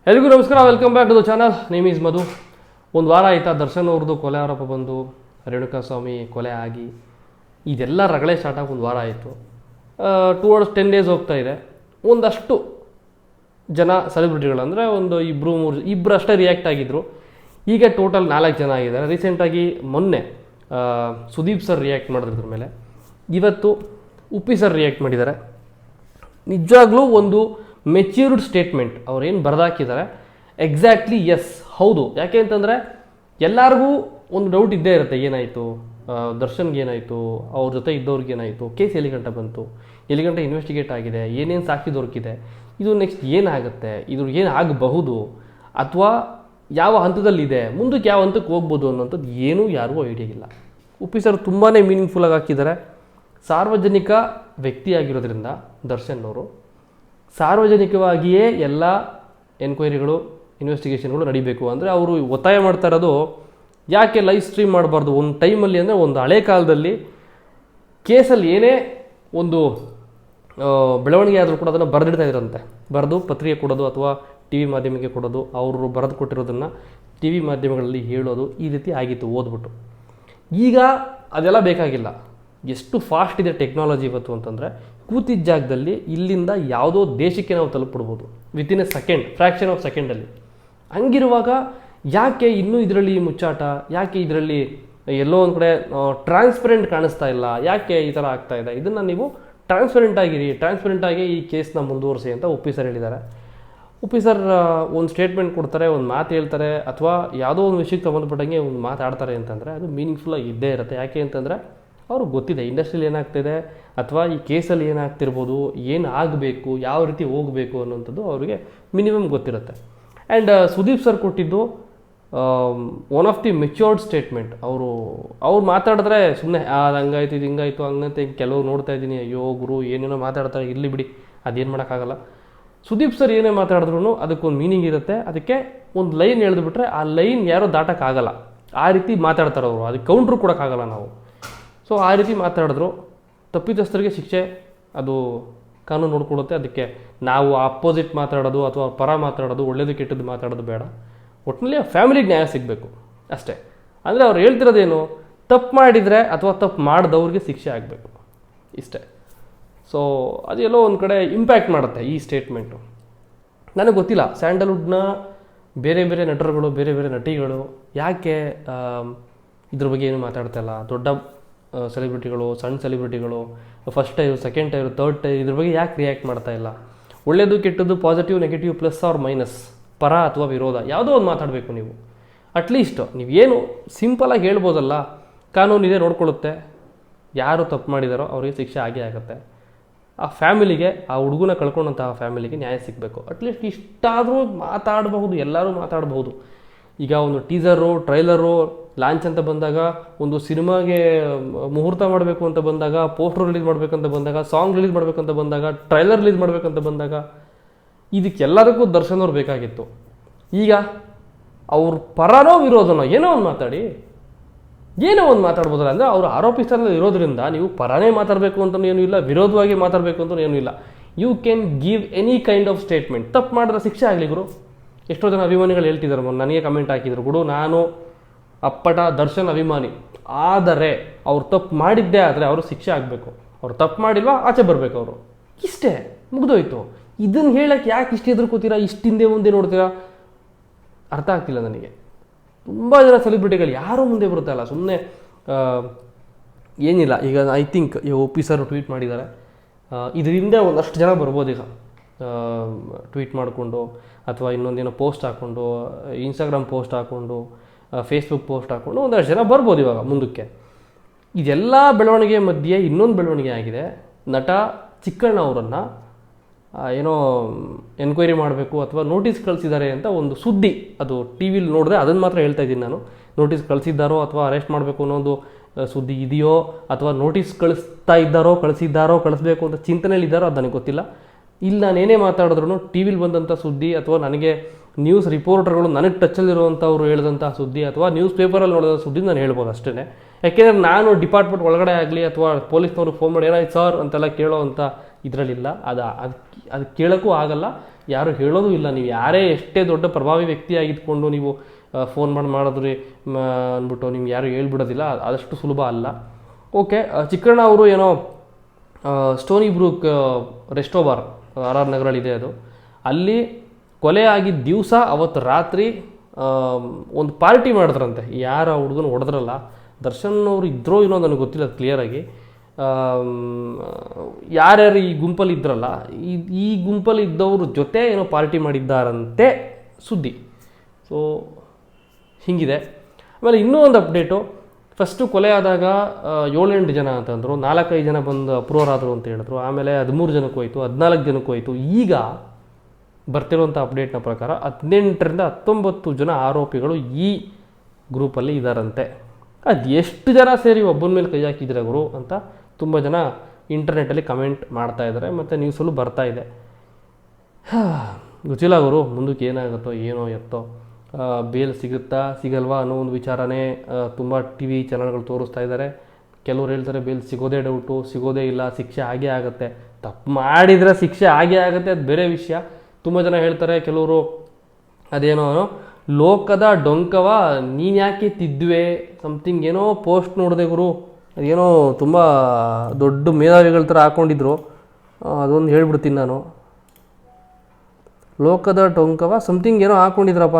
ಎಲ್ರಿಗೂ ನಮಸ್ಕಾರ, welcome back to the channel. Name is Madhu. ಒಂದು ವಾರ ಆಯಿತಾ ದರ್ಶನ್ ಅವ್ರದ್ದು ಕೊಲೆ ಆರೋಪ ಬಂದು, ರೇಣುಕಾಸ್ವಾಮಿ ಕೊಲೆ ಆಗಿ ಇದೆಲ್ಲ ರಗಳೆ ಸ್ಟಾರ್ಟ್ ಆಗಿ ಒಂದು ವಾರ ಆಯಿತು. ಟುವರ್ಡ್ಸ್ 10 days ಹೋಗ್ತಾ ಇದೆ. ಒಂದಷ್ಟು ಜನ ಸೆಲೆಬ್ರಿಟಿಗಳು ಅಂದರೆ ಒಂದು ಇಬ್ಬರು ಅಷ್ಟೇ ರಿಯಾಕ್ಟ್ ಆಗಿದ್ದರು. ಈಗ ಟೋಟಲ್ 4 ಜನ ಆಗಿದ್ದಾರೆ. ರೀಸೆಂಟಾಗಿ ಮೊನ್ನೆ ಸುದೀಪ್ ಸರ್ ರಿಯಾಕ್ಟ್ ಮಾಡಿದ್ರ ಮೇಲೆ, ಇವತ್ತು ಉಪ್ಪಿ ಸರ್ ರಿಯಾಕ್ಟ್ ಮಾಡಿದ್ದಾರೆ. ನಿಜವಾಗ್ಲೂ ಒಂದು ಮೆಚ್ಯೂರ್ಡ್ ಸ್ಟೇಟ್ಮೆಂಟ್ ಅವ್ರೇನು ಬರೆದಾಕಿದ್ದಾರೆ. ಎಕ್ಸಾಕ್ಟ್ಲಿ ಎಸ್, ಹೌದು. ಯಾಕೆ ಅಂತಂದರೆ ಎಲ್ಲರಿಗೂ ಒಂದು ಡೌಟ್ ಇದ್ದೇ ಇರುತ್ತೆ, ಏನಾಯಿತು ದರ್ಶನ್ಗೆ, ಏನಾಯಿತು ಅವ್ರ ಜೊತೆ ಇದ್ದವ್ರಿಗೆ, ಏನಾಯಿತು ಕೇಸ್ ಎಲ್ಲಿ ಗಂಟೆ ಬಂತು, ಎಲ್ಲಿ ಗಂಟೆ ಇನ್ವೆಸ್ಟಿಗೇಟ್ ಆಗಿದೆ, ಏನೇನು ಸಾಕ್ಷಿ ದೊರಕಿದೆ, ಇದು ನೆಕ್ಸ್ಟ್ ಏನಾಗುತ್ತೆ, ಇದು ಏನು ಆಗಬಹುದು ಅಥವಾ ಯಾವ ಹಂತದಲ್ಲಿದೆ, ಮುಂದಕ್ಕೆ ಯಾವ ಹಂತಕ್ಕೆ ಹೋಗ್ಬೋದು ಅನ್ನೋಂಥದ್ದು ಏನೂ ಯಾರಿಗೂ ಐಡಿಯಾ ಇಲ್ಲ. ಉಪ್ಪಿ ಸರ್ ತುಂಬಾ ಮೀನಿಂಗ್ಫುಲ್ಲಾಗಿ ಹಾಕಿದ್ದಾರೆ. ಸಾರ್ವಜನಿಕ ವ್ಯಕ್ತಿಯಾಗಿರೋದ್ರಿಂದ ದರ್ಶನ್ ಅವರು ಸಾರ್ವಜನಿಕವಾಗಿಯೇ ಎಲ್ಲ ಎನ್ಕ್ವೈರಿಗಳು, ಇನ್ವೆಸ್ಟಿಗೇಷನ್ಗಳು ನಡಿಬೇಕು. ಅಂದರೆ ಅವರು ಒತ್ತಾಯ ಮಾಡ್ತಾ ಇರೋದು ಯಾಕೆ ಲೈವ್ ಸ್ಟ್ರೀಮ್ ಮಾಡಬಾರ್ದು ಒಂದು ಟೈಮಲ್ಲಿ, ಅಂದರೆ ಒಂದು ಹಳೆ ಕಾಲದಲ್ಲಿ ಕೇಸಲ್ಲಿ ಏನೇ ಒಂದು ಬೆಳವಣಿಗೆ ಆದರೂ ಕೂಡ ಅದನ್ನು ಬರೆದಿಡ್ತಾ ಇದ್ರಂತೆ. ಬರೆದು ಪತ್ರಿಕೆ ಕೊಡೋದು ಅಥವಾ ಟಿ ವಿ ಮಾಧ್ಯಮಕ್ಕೆ ಕೊಡೋದು, ಅವರು ಬರೆದು ಕೊಟ್ಟಿರೋದನ್ನು ಟಿ ವಿ ಮಾಧ್ಯಮಗಳಲ್ಲಿ ಹೇಳೋದು, ಈ ರೀತಿ ಆಗಿತ್ತು ಓದ್ಬಿಟ್ಟು. ಈಗ ಅದೆಲ್ಲ ಬೇಕಾಗಿಲ್ಲ. ಎಷ್ಟು ಫಾಸ್ಟ್ ಇದೆ ಟೆಕ್ನಾಲಜಿ ಇವತ್ತು ಅಂತಂದರೆ, ಕೂತಿದ್ದ ಜಾಗದಲ್ಲಿ ಇಲ್ಲಿಂದ ಯಾವುದೋ ದೇಶಕ್ಕೆ ನಾವು ತಲುಪಿಡ್ಬೋದು within a second, fraction of ಸೆಕೆಂಡಲ್ಲಿ. ಹಂಗಿರುವಾಗ ಯಾಕೆ ಇನ್ನೂ ಇದರಲ್ಲಿ ಮುಚ್ಚಾಟ, ಯಾಕೆ ಇದರಲ್ಲಿ ಎಲ್ಲೋ ಒಂದು ಕಡೆ ಟ್ರಾನ್ಸ್ಪರೆಂಟ್ ಕಾಣಿಸ್ತಾ ಇಲ್ಲ, ಯಾಕೆ ಈ ಥರ ಆಗ್ತಾ ಇದೆ? ಇದನ್ನು ನೀವು ಟ್ರಾನ್ಸ್ಪರೆಂಟಾಗಿ ಈ ಕೇಸ್ನ ಮುಂದುವರಿಸಿ ಅಂತ ಉಪ್ಪಿ ಸರ್ ಹೇಳಿದ್ದಾರೆ. ಉಪ್ಪಿ ಸರ್ ಒಂದು ಸ್ಟೇಟ್ಮೆಂಟ್ ಕೊಡ್ತಾರೆ, ಒಂದು ಮಾತು ಹೇಳ್ತಾರೆ, ಅಥವಾ ಯಾವುದೋ ಒಂದು ವಿಷಯಕ್ಕೆ ಸಂಬಂಧಪಟ್ಟಂಗೆ ಒಂದು ಮಾತಾಡ್ತಾರೆ ಅಂತಂದರೆ ಅದು ಮೀನಿಂಗ್ಫುಲ್ಲಾಗಿ ಇದ್ದೇ ಇರುತ್ತೆ. ಯಾಕೆ ಅಂತಂದರೆ ಅವ್ರಿಗೆ ಗೊತ್ತಿದೆ ಇಂಡಸ್ಟ್ರಿಯಲ್ಲಿ ಏನಾಗ್ತಿದೆ, ಅಥವಾ ಈ ಕೇಸಲ್ಲಿ ಏನಾಗ್ತಿರ್ಬೋದು, ಏನು ಆಗಬೇಕು, ಯಾವ ರೀತಿ ಹೋಗಬೇಕು ಅನ್ನೋಂಥದ್ದು ಅವರಿಗೆ ಮಿನಿಮಮ್ ಗೊತ್ತಿರುತ್ತೆ. ಆ್ಯಂಡ್ ಸುದೀಪ್ ಸರ್ ಕೊಟ್ಟಿದ್ದು one of the matured statement. ಅವ್ರು ಮಾತಾಡಿದ್ರೆ ಸುಮ್ಮನೆ ಅದು ಹಂಗಾಯ್ತು, ಇದು ಹಿಂಗಾಯ್ತು, ಹಂಗಂತೆ ಕೆಲವು ನೋಡ್ತಾ ಇದ್ದೀನಿ, ಅಯ್ಯೋ ಗುರು ಏನೇನೋ ಮಾತಾಡ್ತಾರೆ, ಇರಲಿ ಬಿಡಿ, ಅದೇನು ಮಾಡೋಕ್ಕಾಗಲ್ಲ. ಸುದೀಪ್ ಸರ್ ಏನೇ ಮಾತಾಡಿದ್ರು ಅದಕ್ಕೊಂದು ಮೀನಿಂಗ್ ಇರುತ್ತೆ. ಅದಕ್ಕೆ ಒಂದು ಲೈನ್ ಎಳೆದುಬಿಟ್ರೆ ಆ ಲೈನ್ ಯಾರೋ ದಾಟೋಕ್ಕಾಗಲ್ಲ, ಆ ರೀತಿ ಮಾತಾಡ್ತಾರೆ ಅವರು. ಅದಕ್ಕೆ ಕೌಂಟ್ರು ಕೊಡೋಕ್ಕಾಗಲ್ಲ ನಾವು. ಸೊ ಆ ರೀತಿ ಮಾತಾಡಿದ್ರು. ತಪ್ಪಿತಸ್ಥರಿಗೆ ಶಿಕ್ಷೆ ಅದು ಕಾನೂನು ನೋಡ್ಕೊಳ್ಳುತ್ತೆ. ಅದಕ್ಕೆ ನಾವು ಅಪೋಸಿಟ್ ಮಾತಾಡೋದು ಅಥವಾ ಪರ ಮಾತಾಡೋದು, ಒಳ್ಳೇದು ಕೆಟ್ಟದ್ದು ಮಾತಾಡೋದು ಬೇಡ. ಒಟ್ಟಿನಲ್ಲಿ ಆ ಫ್ಯಾಮಿಲಿಗೆ ನ್ಯಾಯ ಸಿಗಬೇಕು ಅಷ್ಟೇ. ಅಂದರೆ ಅವ್ರು ಹೇಳ್ತಿರೋದೇನು, ತಪ್ಪು ಮಾಡಿದರೆ ಅಥವಾ ತಪ್ಪು ಮಾಡಿದವ್ರಿಗೆ ಶಿಕ್ಷೆ ಆಗಬೇಕು, ಇಷ್ಟೇ. ಸೊ ಅದೆಲ್ಲೋ ಒಂದು ಕಡೆ ಇಂಪ್ಯಾಕ್ಟ್ ಮಾಡುತ್ತೆ ಈ ಸ್ಟೇಟ್ಮೆಂಟು. ನನಗೆ ಗೊತ್ತಿಲ್ಲ, ಸ್ಯಾಂಡಲ್ವುಡ್ನ ಬೇರೆ ಬೇರೆ ನಟರುಗಳು, ಬೇರೆ ಬೇರೆ ನಟಿಗಳು ಯಾಕೆ ಇದ್ರ ಬಗ್ಗೆ ಏನು ಮಾತಾಡ್ತಾ ಇಲ್ಲ. ದೊಡ್ಡ ಸೆಲೆಬ್ರಿಟಿಗಳು, ಸಣ್ಣ ಸೆಲೆಬ್ರಿಟಿಗಳು, first tier, second tier, third tier, ಇದ್ರ ಬಗ್ಗೆ ಯಾಕೆ ರಿಯಾಕ್ಟ್ ಮಾಡ್ತಾ ಇಲ್ಲ? ಒಳ್ಳೆಯದು ಕೆಟ್ಟದ್ದು, positive negative, plus or minus, ಪರ ಅಥವಾ ವಿರೋಧ, ಯಾವುದೋ ಒಂದು ಮಾತಾಡಬೇಕು ನೀವು. ಅಟ್ಲೀಸ್ಟ್ ನೀವೇನು ಸಿಂಪಲಾಗಿ ಹೇಳ್ಬೋದಲ್ಲ, ಕಾನೂನಿದೆ ನೋಡ್ಕೊಳ್ಳುತ್ತೆ, ಯಾರು ತಪ್ಪು ಮಾಡಿದಾರೋ ಅವರಿಗೆ ಶಿಕ್ಷೆ ಆಗೇ ಆಗುತ್ತೆ. ಆ ಫ್ಯಾಮಿಲಿಗೆ, ಆ ಹುಡುಗನ ಕಳ್ಕೊಂಡಂತಹ ಫ್ಯಾಮಿಲಿಗೆ ನ್ಯಾಯ ಸಿಗಬೇಕು. ಅಟ್ಲೀಸ್ಟ್ ಇಷ್ಟಾದರೂ ಮಾತಾಡಬಹುದು, ಎಲ್ಲರೂ ಮಾತಾಡಬಹುದು. ಈಗ ಒಂದು ಟೀಸರು, ಟ್ರೈಲರು ಲಾಂಚ್ ಅಂತ ಬಂದಾಗ, ಒಂದು ಸಿನಿಮಾಗೆ ಮುಹೂರ್ತ ಮಾಡಬೇಕು ಅಂತ ಬಂದಾಗ, ಪೋಸ್ಟರ್ ರಿಲೀಸ್ ಮಾಡಬೇಕಂತ ಬಂದಾಗ, ಸಾಂಗ್ ರಿಲೀಸ್ ಮಾಡಬೇಕಂತ ಬಂದಾಗ, ಟ್ರೈಲರ್ ರಿಲೀಸ್ ಮಾಡಬೇಕಂತ ಬಂದಾಗ, ಇದಕ್ಕೆಲ್ಲದಕ್ಕೂ ದರ್ಶನ್ ಅವ್ರು ಬೇಕಾಗಿತ್ತು. ಈಗ ಅವ್ರ ಪರನೋ ವಿರೋಧನೋ ಏನೋ ಒಂದು ಮಾತಾಡಿ, ಏನೋ ಒಂದು ಮಾತಾಡ್ಬೋದಲ್ಲ. ಅಂದರೆ ಅವರು ಆರೋಪಿಸ್ತಾರಲ್ಲಿ ಇರೋದ್ರಿಂದ ನೀವು ಪರನೇ ಮಾತಾಡಬೇಕು ಅಂತಲೂ ಏನೂ ಇಲ್ಲ, ವಿರೋಧವಾಗಿ ಮಾತಾಡಬೇಕು ಅಂತಲೂ ಏನೂ ಇಲ್ಲ. You can give any kind of statement. ತಪ್ಪು ಮಾಡಿದ್ರೆ ಶಿಕ್ಷೆ ಆಗಲಿ ಗುರು. ಎಷ್ಟೋ ಜನ ಅಭಿಮಾನಿಗಳು ಹೇಳ್ತಿದ್ದಾರೆ, ನನಗೆ ಕಮೆಂಟ್ ಹಾಕಿದ್ರು, ಗುರು ನಾನು ಅಪ್ಪಟ ದರ್ಶನ್ ಅಭಿಮಾನಿ, ಆದರೆ ಅವ್ರು ತಪ್ಪು ಮಾಡಿದ್ದೇ ಆದರೆ ಅವರು ಶಿಕ್ಷೆ ಆಗಬೇಕು, ಅವ್ರು ತಪ್ಪು ಮಾಡಿಲ್ವಾ ಆಚೆ ಬರಬೇಕು ಅವರು, ಇಷ್ಟೇ, ಮುಗಿದೋಯ್ತು. ಇದನ್ನು ಹೇಳಕ್ಕೆ ಯಾಕೆ ಇಷ್ಟು ಎದುರ್ಕೋತೀರಾ, ಇಷ್ಟು ಹಿಂದೆ ಮುಂದೆ ನೋಡ್ತೀರಾ, ಅರ್ಥ ಆಗ್ತಿಲ್ಲ ನನಗೆ. ತುಂಬ ಜನ ಸೆಲೆಬ್ರಿಟಿಗಳು ಯಾರೂ ಮುಂದೆ ಬರುತ್ತಲ್ಲ, ಸುಮ್ಮನೆ ಏನಿಲ್ಲ. ಈಗ I think Uppi sir tweet ಮಾಡಿದ್ದಾರೆ, ಇದರಿಂದ ಒಂದಷ್ಟು ಜನ ಬರ್ಬೋದು. ಈಗ ಟ್ವೀಟ್ ಮಾಡಿಕೊಂಡು ಅಥವಾ ಇನ್ನೊಂದೇನೋ ಪೋಸ್ಟ್ ಹಾಕ್ಕೊಂಡು, ಇನ್ಸ್ಟಾಗ್ರಾಮ್ ಪೋಸ್ಟ್ ಹಾಕ್ಕೊಂಡು, ಫೇಸ್ಬುಕ್ ಪೋಸ್ಟ್ ಹಾಕ್ಕೊಂಡು ಒಂದಷ್ಟು ಜನ ಬರ್ಬೋದು ಇವಾಗ ಮುಂದಕ್ಕೆ. ಇದೆಲ್ಲ ಬೆಳವಣಿಗೆ ಮಧ್ಯೆ ಇನ್ನೊಂದು ಬೆಳವಣಿಗೆ ಆಗಿದೆ. ನಟ ಚಿಕ್ಕಣ್ಣ ಅವರನ್ನು ಏನೋ ಎನ್ಕ್ವೈರಿ ಮಾಡಬೇಕು ಅಥವಾ ನೋಟಿಸ್ ಕಳಿಸಿದ್ದಾರೆ ಅಂತ ಒಂದು ಸುದ್ದಿ, ಅದು ಟಿ ವಿಲಿ ನೋಡಿದ್ರೆ ಅದನ್ನು ಮಾತ್ರ ಹೇಳ್ತಾ ಇದ್ದೀನಿ ನಾನು. ನೋಟಿಸ್ ಕಳಿಸಿದ್ದಾರೋ ಅಥವಾ ಅರೆಸ್ಟ್ ಮಾಡಬೇಕು ಅನ್ನೋ ಒಂದು ಸುದ್ದಿ ಇದೆಯೋ, ಅಥವಾ ನೋಟಿಸ್ ಕಳಿಸ್ಬೇಕು ಅಂತ ಚಿಂತನೆಯಲ್ಲಿದ್ದಾರೋ ಅದು ನನಗೆ ಗೊತ್ತಿಲ್ಲ. ಇಲ್ಲಿ ನಾನೇನೇ ಮಾತಾಡಿದ್ರು ಟಿ ವಿಲಿ ಬಂದಂಥ ಸುದ್ದಿ, ಅಥವಾ ನನಗೆ ನ್ಯೂಸ್ ರಿಪೋರ್ಟರ್ಗಳು ನನಗೆ ಟಚ್ಚಲ್ಲಿರುವಂಥವ್ರು ಹೇಳಿದಂಥ ಸುದ್ದಿ, ಅಥವಾ ನ್ಯೂಸ್ ಪೇಪರಲ್ಲಿ ನೋಡಿದ ಸುದ್ದಿ ನಾನು ಹೇಳ್ಬೋದು ಅಷ್ಟೇ. ಯಾಕೆಂದರೆ ನಾನು ಡಿಪಾರ್ಟ್ಮೆಂಟ್ ಒಳಗಡೆ ಆಗಲಿ ಅಥವಾ ಪೊಲೀಸ್ನವ್ರಿಗೆ ಫೋನ್ ಮಾಡಿ ಏನಾಯ್ತು ಸರ್ ಅಂತೆಲ್ಲ ಕೇಳೋ ಅಂಥ ಇದರಲ್ಲಿಲ್ಲ. ಅದು ಕೇಳೋಕ್ಕೂ ಆಗಲ್ಲ. ಯಾರು ಹೇಳೋದು ಇಲ್ಲ. ನೀವು ಯಾರೇ ಎಷ್ಟೇ ದೊಡ್ಡ ಪ್ರಭಾವಿ ವ್ಯಕ್ತಿ ಆಗಿದ್ಕೊಂಡು ನೀವು ಫೋನ್ ಮಾಡಿದ್ರಿ ಅಂದ್ಬಿಟ್ಟು ನಿಮ್ಗೆ ಯಾರು ಹೇಳ್ಬಿಡೋದಿಲ್ಲ, ಆದಷ್ಟು ಸುಲಭ ಅಲ್ಲ. ಓಕೆ, ಚಿಕ್ಕಣ್ಣ ಅವರು ಏನೋ Stony Brooke resto bar RR ನಗರಲ್ಲಿದೆ, ಅದು ಅಲ್ಲಿ ಕೊಲೆ ಆಗಿದ್ದ ದಿವಸ ಅವತ್ತು ರಾತ್ರಿ ಒಂದು ಪಾರ್ಟಿ ಮಾಡಿದ್ರಂತೆ. ಯಾರು ಆ ಹುಡುಗನ ಹೊಡೆದ್ರಲ್ಲ, ದರ್ಶನ್ ಅವರು ಇದ್ರೋ ಏನೋ ನನಗೆ ಗೊತ್ತಿಲ್ಲ ಕ್ಲಿಯರಾಗಿ. ಯಾರ್ಯಾರು ಈ ಗುಂಪಲ್ಲಿ ಇದ್ರಲ್ಲ, ಈ ಗುಂಪಲ್ಲಿ ಇದ್ದವ್ರ ಜೊತೆ ಏನೋ ಪಾರ್ಟಿ ಮಾಡಿದ್ದಾರಂತೆ ಸುದ್ದಿ. ಸೊ ಹೀಗಿದೆ. ಆಮೇಲೆ ಇನ್ನೂ ಒಂದು ಅಪ್ಡೇಟು, ಫಸ್ಟು ಕೊಲೆ ಆದಾಗ 7-8 ಜನ ಅಂತಂದರು, 4-5 ಜನ ಬಂದು ಅಪ್ರೂವರ್ ಆದರು ಅಂತ ಹೇಳಿದ್ರು. ಆಮೇಲೆ 13 ಜನಕ್ಕೂ ಹೋಯಿತು, 14 ಜನಕ್ಕೂ ಹೋಯಿತು. ಈಗ ಬರ್ತಿರುವಂಥ ಅಪ್ಡೇಟ್ನ ಪ್ರಕಾರ 18ರಿಂದ 19 ಜನ ಆರೋಪಿಗಳು ಈ ಗ್ರೂಪಲ್ಲಿ ಇದ್ದಾರಂತೆ. ಅದು ಎಷ್ಟು ಜನ ಸೇರಿ ಒಬ್ಬನ ಮೇಲೆ ಕೈ ಹಾಕಿದ್ರೆ ಗುರು ಅಂತ ತುಂಬ ಜನ ಇಂಟರ್ನೆಟ್ಟಲ್ಲಿ ಕಮೆಂಟ್ ಮಾಡ್ತಾ ಇದ್ದಾರೆ, ಮತ್ತು ನ್ಯೂಸಲ್ಲೂ ಬರ್ತಾ ಇದೆ. ಗೊತ್ತಿಲ್ಲ ಗುರು ಮುಂದಕ್ಕೆ ಏನಾಗುತ್ತೋ ಏನೋ ಎತ್ತೋ. ಬೇಲ್ ಸಿಗುತ್ತಾ ಸಿಗಲ್ವಾ ಅನ್ನೋ ಒಂದು ವಿಚಾರನೇ ತುಂಬ TV ಚಾನಲ್ಗಳು ತೋರಿಸ್ತಾ ಇದ್ದಾರೆ. ಕೆಲವ್ರು ಹೇಳ್ತಾರೆ ಬೇಲ್ ಸಿಗೋದೇ ಡೌಟು, ಸಿಗೋದೇ ಇಲ್ಲ, ಶಿಕ್ಷೆ ಆಗೇ ಆಗುತ್ತೆ. ತಪ್ಪು ಮಾಡಿದರೆ ಶಿಕ್ಷೆ ಆಗೇ ಆಗುತ್ತೆ, ಅದು ಬೇರೆ ವಿಷಯ. ತುಂಬ ಜನ ಹೇಳ್ತಾರೆ, ಕೆಲವರು ಅದೇನೋ ಲೋಕದ ಡೊಂಕವ ನೀನು ಯಾಕೆ ತಿದ್ದುವೆ ಸಮಥಿಂಗ್ ಏನೋ ಪೋಸ್ಟ್ ನೋಡಿದೆ ಗುರು, ಅದೇನೋ ತುಂಬ ದೊಡ್ಡ ಮೇಧಾವಿಗಳ ಥರ ಹಾಕ್ಕೊಂಡಿದ್ರು, ಅದೊಂದು ಹೇಳ್ಬಿಡ್ತೀನಿ ನಾನು. ಲೋಕದ ಡೊಂಕವ ಸಮಥಿಂಗ್ ಏನೋ ಹಾಕ್ಕೊಂಡಿದ್ರಪ್ಪ,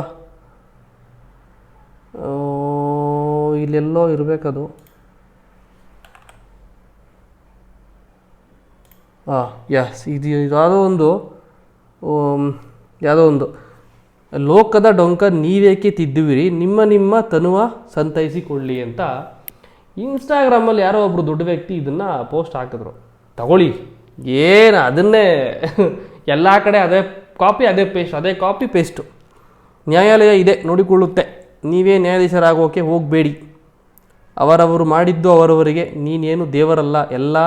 ಇಲ್ಲೆಲ್ಲೋ ಇರಬೇಕದು. ಯಸ್, ಇದು ಯಾವುದೋ ಒಂದು ಲೋಕದ ಡೊಂಕ ನೀವೇಕೆ ತಿದ್ದುವಿರಿ, ನಿಮ್ಮ ತನುವ ಸಂತೈಸಿಕೊಳ್ಳಿ ಅಂತ ಇನ್ಸ್ಟಾಗ್ರಾಮಲ್ಲಿ ಯಾರೋ ಒಬ್ಬರು ದೊಡ್ಡ ವ್ಯಕ್ತಿ ಇದನ್ನು ಪೋಸ್ಟ್ ಹಾಕಿದ್ರು. ತಗೊಳ್ಳಿ, ಏನು ಅದನ್ನೇ ಎಲ್ಲ ಕಡೆ ಅದೇ ಕಾಪಿ ಅದೇ ಪೇಸ್ಟ್, ಅದೇ ಕಾಪಿ ಪೇಸ್ಟು. ನ್ಯಾಯಾಲಯ ಇದೆ ನೋಡಿಕೊಳ್ಳುತ್ತೆ, ನೀವೇ ನ್ಯಾಯಾಧೀಶರಾಗೋಕೆ ಹೋಗಬೇಡಿ. ಅವರವರು ಮಾಡಿದ್ದು ಅವರವರಿಗೆ, ನೀನೇನು ದೇವರಲ್ಲ, ಎಲ್ಲ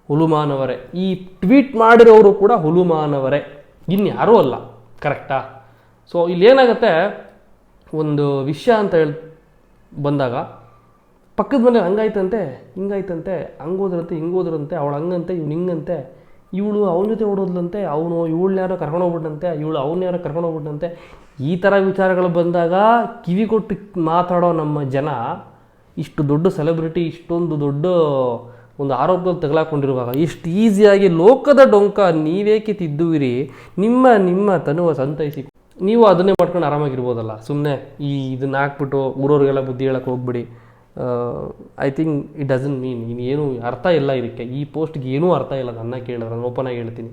ಹುಲುಮಾನವರೇ. ಈ ಟ್ವೀಟ್ ಮಾಡಿರೋರು ಕೂಡ ಹುಲುಮಾನವರೇ, ಇನ್ಯಾರೂ ಅಲ್ಲ. ಕರೆಕ್ಟಾ? ಸೊ ಇಲ್ಲೇನಾಗುತ್ತೆ, ಒಂದು ವಿಷಯ ಅಂತ ಬಂದಾಗ ಪಕ್ಕದ ಮನೆ ಹಂಗಾಯ್ತಂತೆ ಹಿಂಗಾಯ್ತಂತೆ, ಹಂಗೋದ್ರಂತೆ ಹಿಂಗೋದ್ರಂತೆ, ಅವಳು ಹಂಗಂತೆ ಇವ್ನು ಹಿಂಗಂತೆ, ಇವಳು ಅವನ ಜೊತೆ ಓಡೋದ್ಲಂತೆ, ಅವನು ಇವಳನ್ನ ಯಾರೋ ಕರ್ಕೊಂಡೋಗ್ಬಿಟ್ಟಂತೆ, ಇವಳು ಅವನ್ನ ಯಾರೋ ಕರ್ಕೊಂಡೋಗ್ಬಿಟ್ಟಂತೆ. ಈ ಥರ ವಿಚಾರಗಳು ಬಂದಾಗ ಕಿವಿ ಕೊಟ್ಟು ಮಾತಾಡೋ ನಮ್ಮ ಜನ ಇಷ್ಟು ದೊಡ್ಡ ಸೆಲೆಬ್ರಿಟಿ, ಇಷ್ಟೊಂದು ದೊಡ್ಡ ಒಂದು ಆರೋಪದಲ್ಲಿ ತಗಲಾಕೊಂಡಿರುವಾಗ ಇಷ್ಟು ಈಸಿಯಾಗಿ ಲೋಕದ ಡೊಂಕ ನೀವೇಕೆ ತಿದ್ದುವಿರಿ, ನಿಮ್ಮ ತನುವ ಸಂತೈಸಿ, ನೀವು ಅದನ್ನೇ ಮಾಡ್ಕೊಂಡು ಆರಾಮಾಗಿರ್ಬೋದಲ್ಲ. ಸುಮ್ಮನೆ ಇದನ್ನು ಹಾಕ್ಬಿಟ್ಟು ಊರವ್ರಿಗೆಲ್ಲ ಬುದ್ಧಿ ಹೇಳಕ್ಕೆ ಹೋಗ್ಬಿಡಿ. I think it doesn't mean, ಇನ್ನೇನು ಅರ್ಥ ಇಲ್ಲ ಇದಕ್ಕೆ. ಈ ಪೋಸ್ಟ್ಗೆ ಏನೂ ಅರ್ಥ ಇಲ್ಲ ನನ್ನ ಕೇಳಿದ್ರೆ, ನಾನು ಓಪನಾಗಿ ಹೇಳ್ತೀನಿ.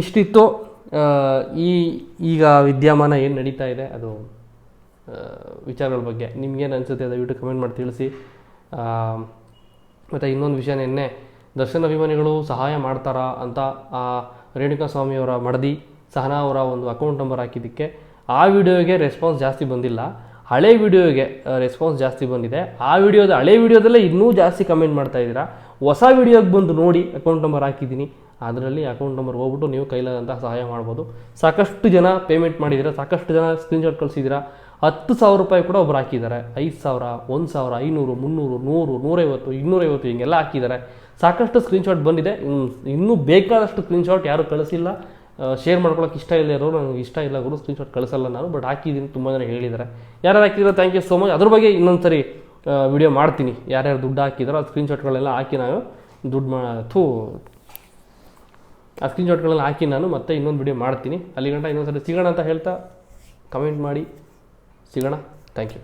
ಇಷ್ಟಿತ್ತು ಈಗ ವಿದ್ಯಮಾನ ಏನು ನಡೀತಾ ಇದೆ ಅದು ವಿಚಾರಗಳ ಬಗ್ಗೆ. ನಿಮ್ಗೇನು ಅನಿಸುತ್ತೆ ದಯವಿಟ್ಟು ಕಮೆಂಟ್ ಮಾಡಿ ತಿಳಿಸಿ. ಮತ್ತು ಇನ್ನೊಂದು ವಿಷಯ, ನಿನ್ನೆ ದರ್ಶನ್ ಅಭಿಮಾನಿಗಳು ಸಹಾಯ ಮಾಡ್ತಾರಾ ಅಂತ ರೇಣುಕಾ ಸ್ವಾಮಿಯವರ ಮಡದಿ ಸಹನಾ ಅವರ ಒಂದು ಅಕೌಂಟ್ ನಂಬರ್ ಹಾಕಿದ್ದಕ್ಕೆ ಆ ವಿಡಿಯೋಗೆ ರೆಸ್ಪಾನ್ಸ್ ಜಾಸ್ತಿ ಬಂದಿಲ್ಲ, ಹಳೆ ವಿಡಿಯೋಗೆ ರೆಸ್ಪಾನ್ಸ್ ಜಾಸ್ತಿ ಬಂದಿದೆ. ಆ ವಿಡಿಯೋದ ಹಳೆ ವಿಡಿಯೋದಲ್ಲೇ ಇನ್ನೂ ಜಾಸ್ತಿ ಕಮೆಂಟ್ ಮಾಡ್ತಾ ಇದ್ದೀರಾ. ಹೊಸ ವಿಡಿಯೋಗೆ ಬಂದು ನೋಡಿ ಅಕೌಂಟ್ ನಂಬರ್ ಹಾಕಿದ್ದೀನಿ, ಅದರಲ್ಲಿ ಅಕೌಂಟ್ ನಂಬರ್ ಹೋಗ್ಬಿಟ್ಟು ನೀವು ಕೈಲಾದಂಥ ಸಹಾಯ ಮಾಡ್ಬೋದು. ಸಾಕಷ್ಟು ಜನ ಪೇಮೆಂಟ್ ಮಾಡಿದ್ದೀರಾ, ಸಾಕಷ್ಟು ಜನ ಸ್ಕ್ರೀನ್ಶಾಟ್ ಕಳಿಸಿದ್ದೀರಾ. 10,000 ರೂಪಾಯಿ ಕೂಡ ಒಬ್ರು ಹಾಕಿದ್ದಾರೆ, 5,000, 1,000, 500, 300, 100, 150, 250 ಹಿಂಗೆಲ್ಲ ಹಾಕಿದ್ದಾರೆ. ಸಾಕಷ್ಟು ಸ್ಕ್ರೀನ್ಶಾಟ್ ಬಂದಿದೆ. ಇನ್ನೂ ಬೇಕಾದಷ್ಟು ಸ್ಕ್ರೀನ್ಶಾಟ್ ಯಾರು ಕಳಿಸಿಲ್ಲ. ಶೇರ್ ಮಾಡ್ಕೊಳ್ಳೋಕೆ ಇಷ್ಟ ಇಲ್ಲ ಇರೋರು, ನನಗೆ ಇಷ್ಟ ಇಲ್ಲ ಗುರು ಸ್ಕ್ರೀನ್ಶಾಟ್ ಕಳಿಸಲ್ಲ ನಾನು, ಬಟ್ ಹಾಕಿದ್ದೀನಿ. ತುಂಬ ಜನ ಹೇಳಿದ್ದಾರೆ. ಯಾರು ಹಾಕಿದ್ರೆ ಥ್ಯಾಂಕ್ ಯು ಸೋ ಮಚ್. ಅದ್ರ ಬಗ್ಗೆ ಇನ್ನೊಂದು ಸರಿ ವಿಡಿಯೋ ಮಾಡ್ತೀನಿ. ಯಾರ್ಯಾರು ದುಡ್ಡು ಹಾಕಿದಾರೋ ಆ ಸ್ಕ್ರೀನ್ಶಾಟ್ಗಳೆಲ್ಲ ಹಾಕಿ ನಾನು ಆ ಸ್ಕ್ರೀನ್ಶಾಟ್ಗಳೆಲ್ಲ ಹಾಕಿ ನಾನು ಮತ್ತೆ ಇನ್ನೊಂದು ವಿಡಿಯೋ ಮಾಡ್ತೀನಿ. ಅಲ್ಲಿ ಗಂಟ ಇನ್ನೊಂದು ಸರಿ ಸಿಗೋಣ ಅಂತ ಹೇಳ್ತಾ ಕಮೆಂಟ್ ಮಾಡಿ ಸಿಗೋಣ. Thank you.